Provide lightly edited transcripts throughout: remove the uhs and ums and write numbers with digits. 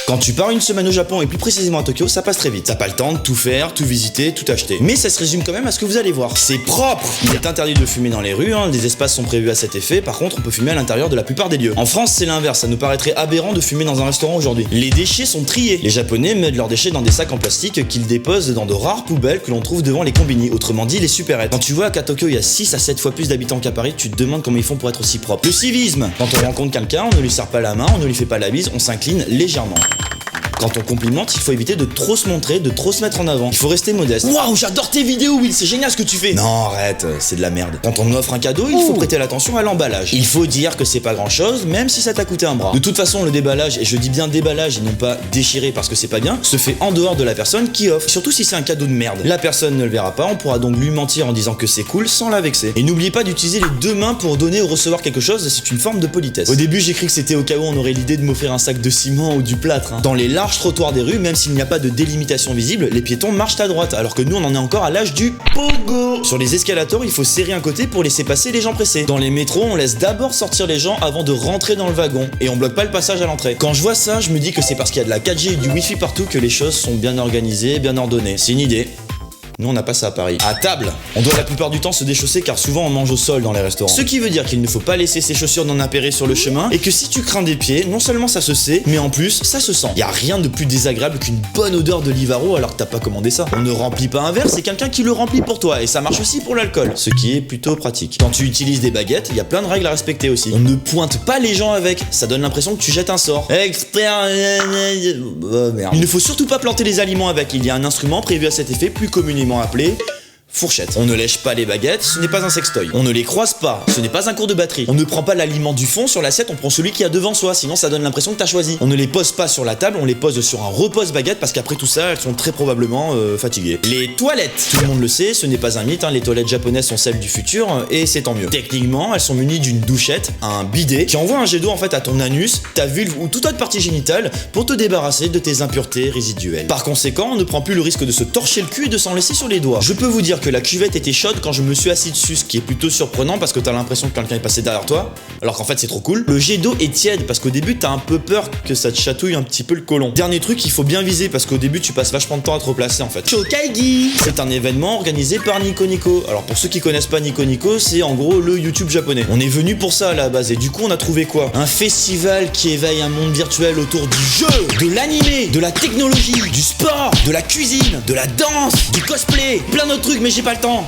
Quand tu pars une semaine au Japon et plus précisément à Tokyo, ça passe très vite. T'as pas le temps de tout faire, tout visiter, tout acheter. Mais ça se résume quand même à ce que vous allez voir. C'est propre. Il est interdit de fumer dans les rues, des espaces sont prévus à cet effet. Par contre, on peut fumer à l'intérieur de la plupart des lieux. En France, c'est l'inverse. Ça nous paraîtrait aberrant de fumer dans un restaurant aujourd'hui. Les déchets sont triés. Les Japonais mettent leurs déchets dans des sacs en plastique qu'ils déposent dans de rares poubelles que l'on trouve devant les combini. Autrement dit, les supérettes. Quand tu vois qu'à Tokyo, il y a 6 à 7 fois plus d'habitants qu'à Paris, tu te demandes comment ils font pour être aussi propres. Le civisme. Quand on rencontre quelqu'un, on ne lui serre pas la main, on ne lui fait pas la bise, on s'incline légèrement. Quand on complimente, il faut éviter de trop se montrer, de trop se mettre en avant. Il faut rester modeste. Waouh, j'adore tes vidéos, Will, c'est génial ce que tu fais. Non, arrête, c'est de la merde. Quand on offre un cadeau, il faut prêter l'attention à l'emballage. Il faut dire que c'est pas grand chose, même si ça t'a coûté un bras. De toute façon, le déballage, et je dis bien déballage et non pas déchirer parce que c'est pas bien, se fait en dehors de la personne qui offre. Surtout si c'est un cadeau de merde. La personne ne le verra pas, on pourra donc lui mentir en disant que c'est cool sans la vexer. Et n'oubliez pas d'utiliser les deux mains pour donner ou recevoir quelque chose, c'est une forme de politesse. Au début, j'ai cru que c'était au cas où on aurait l'idée de m'offrir un sac de ciment ou du plâtre. Dans les larges trottoirs des rues, même s'il n'y a pas de délimitation visible, les piétons marchent à droite, alors que nous on en est encore à l'âge du pogo. Sur les escalators, il faut serrer un côté pour laisser passer les gens pressés. Dans les métros, on laisse d'abord sortir les gens avant de rentrer dans le wagon, et on bloque pas le passage à l'entrée. Quand je vois ça, je me dis que c'est parce qu'il y a de la 4G et du Wi-Fi partout que les choses sont bien organisées, bien ordonnées. C'est une idée. Nous on n'a pas ça à Paris. À table, on doit la plupart du temps se déchausser car souvent on mange au sol dans les restaurants. Ce qui veut dire qu'il ne faut pas laisser ses chaussures non appairées sur le chemin et que si tu crains des pieds, non seulement ça se sait, mais en plus ça se sent. Y a rien de plus désagréable qu'une bonne odeur de Livaro alors que t'as pas commandé ça. On ne remplit pas un verre, c'est quelqu'un qui le remplit pour toi et ça marche aussi pour l'alcool, ce qui est plutôt pratique. Quand tu utilises des baguettes, il y a plein de règles à respecter aussi. On ne pointe pas les gens avec, ça donne l'impression que tu jettes un sort. Expert... Oh merde. Il ne faut surtout pas planter les aliments avec, il y a un instrument prévu à cet effet plus communément appelé fourchette. On ne lèche pas les baguettes, ce n'est pas un sextoy. On ne les croise pas, ce n'est pas un cours de batterie. On ne prend pas l'aliment du fond sur l'assiette, on prend celui qui est devant soi, sinon ça donne l'impression que t'as choisi. On ne les pose pas sur la table, on les pose sur un repose-baguette parce qu'après tout ça, elles sont très probablement fatiguées. Les toilettes, tout le monde le sait, ce n'est pas un mythe, les toilettes japonaises sont celles du futur et c'est tant mieux. Techniquement, elles sont munies d'une douchette, un bidet, qui envoie un jet d'eau en fait à ton anus, ta vulve ou toute autre partie génitale pour te débarrasser de tes impuretés résiduelles. Par conséquent, on ne prend plus le risque de se torcher le cul et de s'en laisser sur les doigts. Je peux vous dire que la cuvette était chaude quand je me suis assis dessus, ce qui est plutôt surprenant parce que t'as l'impression que quelqu'un est passé derrière toi, alors qu'en fait c'est trop cool. Le jet d'eau est tiède parce qu'au début t'as un peu peur que ça te chatouille un petit peu le côlon. Dernier truc, il faut bien viser parce qu'au début tu passes vachement de temps à te replacer en fait. Chokaigi, c'est un événement organisé par Nico Nico. Alors pour ceux qui connaissent pas Nico Nico, c'est en gros le YouTube japonais. On est venu pour ça à la base et du coup on a trouvé quoi? Un festival qui éveille un monde virtuel autour du jeu, de l'animé, de la technologie, du sport, de la cuisine, de la danse, du cosplay, plein d'autres trucs mais j'ai pas le temps.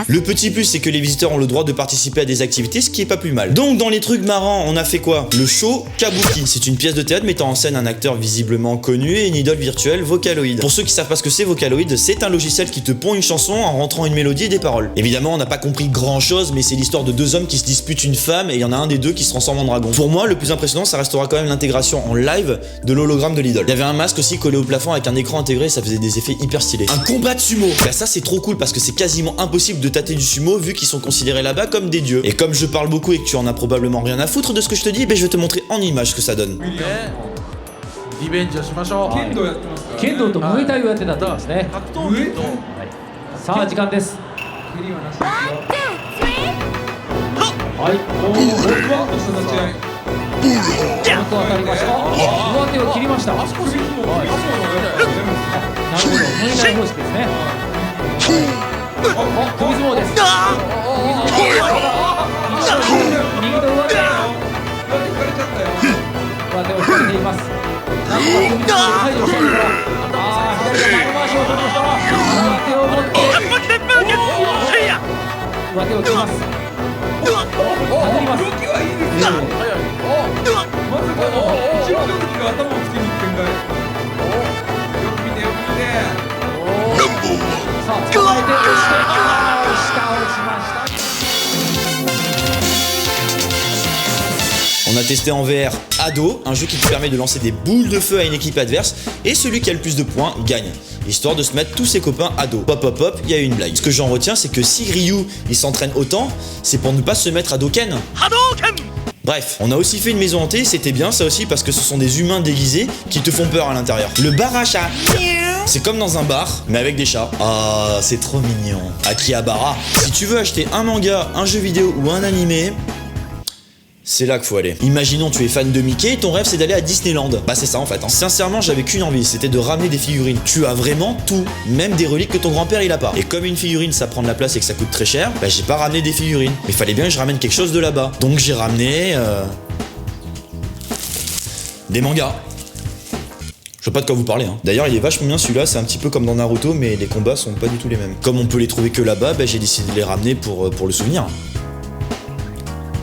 Le petit plus, c'est que les visiteurs ont le droit de participer à des activités, ce qui est pas plus mal. Donc dans les trucs marrants, on a fait quoi? Le show Kabuki. C'est une pièce de théâtre mettant en scène un acteur visiblement connu et une idole virtuelle, Vocaloid. Pour ceux qui savent pas ce que c'est Vocaloid, c'est un logiciel qui te pond une chanson en rentrant une mélodie et des paroles. Évidemment, on n'a pas compris grand chose, mais c'est l'histoire de deux hommes qui se disputent une femme et il y en a un des deux qui se transforme en dragon. Pour moi, le plus impressionnant, ça restera quand même l'intégration en live de l'hologramme de l'idole. Il y avait un masque aussi collé au plafond avec un écran intégré, ça faisait des effets hyper stylés. Un combat de sumo. Bah ça c'est trop cool parce que c'est quasiment impossible de tâter du sumo vu qu'ils sont considérés là-bas comme des dieux. Et comme je parle beaucoup et que tu en as probablement rien à foutre de ce que je te dis, ben je vais te montrer en image ce que ça donne. リベンジをしましょう。剣道やってますか？剣道とムエタイをやってたんですね。格闘技とさあ時間です。蹴りはなしですよ。はい。おお。バッとした立ち合い。ちゃんと当たりました。上手を切りました。なるほど。ムエタイ方式ですね。首相撲です。右と上手。上手を引かれています。なんとか首相撲で解除したいところ。左が前回しを取りました。上手を持って上手を切ります。殴ります。動きはいいですよ。まさかの一番の時が頭をつけに行ってんかい。よく見てよく見て。さあ捕まえて押して下をしました。 On a testé en VR Ado, un jeu qui te permet de lancer des boules de feu à une équipe adverse et celui qui a le plus de points gagne, histoire de se mettre tous ses copains à dos. Pop hop hop, il y a eu une blague. Ce que j'en retiens, c'est que si Ryu il s'entraîne autant, c'est pour ne pas se mettre à Doken. Bref, on a aussi fait une maison hantée, c'était bien ça aussi parce que ce sont des humains déguisés qui te font peur à l'intérieur. Le bar à chat, c'est comme dans un bar, mais avec des chats. Ah, c'est trop mignon. Akihabara. Si tu veux acheter un manga, un jeu vidéo ou un animé, C'est là qu'il faut aller. Imaginons tu es fan de Mickey et ton rêve c'est d'aller à Disneyland. Bah c'est ça en fait. Hein. Sincèrement j'avais qu'une envie, c'était de ramener des figurines. Tu as vraiment tout, même des reliques que ton grand-père il a pas. Et comme une figurine ça prend de la place et que ça coûte très cher, bah j'ai pas ramené des figurines. Mais fallait bien que je ramène quelque chose de là-bas. Donc j'ai ramené... des mangas. Je vois pas de quoi vous parler. Hein. D'ailleurs il est vachement bien celui-là, c'est un petit peu comme dans Naruto mais les combats sont pas du tout les mêmes. Comme on peut les trouver que là-bas, bah j'ai décidé de les ramener pour le souvenir.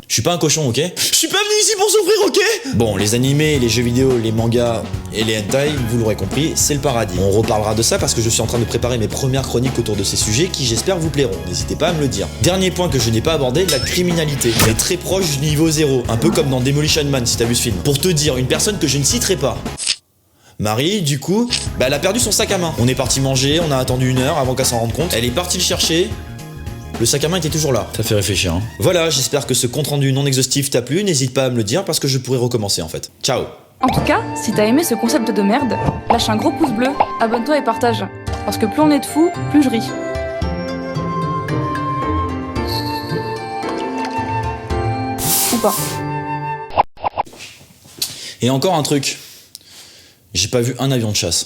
Je suis pas un cochon, ok? Je suis pas venu ici pour souffrir, ok? Bon, les animés, les jeux vidéo, les mangas et les hentai, vous l'aurez compris, c'est le paradis. On reparlera de ça parce que je suis en train de préparer mes premières chroniques autour de ces sujets qui j'espère vous plairont. N'hésitez pas à me le dire. Dernier point que je n'ai pas abordé, la criminalité. On est très proche du niveau 0, un peu comme dans Demolition Man si t'as vu ce film. Pour te dire, une personne que je ne citerai pas. Marie, du coup, bah elle a perdu son sac à main. On est parti manger, on a attendu 1 heure avant qu'elle s'en rende compte. Elle est partie le chercher. Le sac à main était toujours là. Ça fait réfléchir, hein. Voilà, j'espère que ce compte rendu non exhaustif t'a plu. N'hésite pas à me le dire parce que je pourrais recommencer en fait. Ciao. En tout cas, si t'as aimé ce concept de merde, lâche un gros pouce bleu, abonne-toi et partage. Parce que plus on est de fous, plus je ris. Ou pas. Et encore un truc. J'ai pas vu un avion de chasse.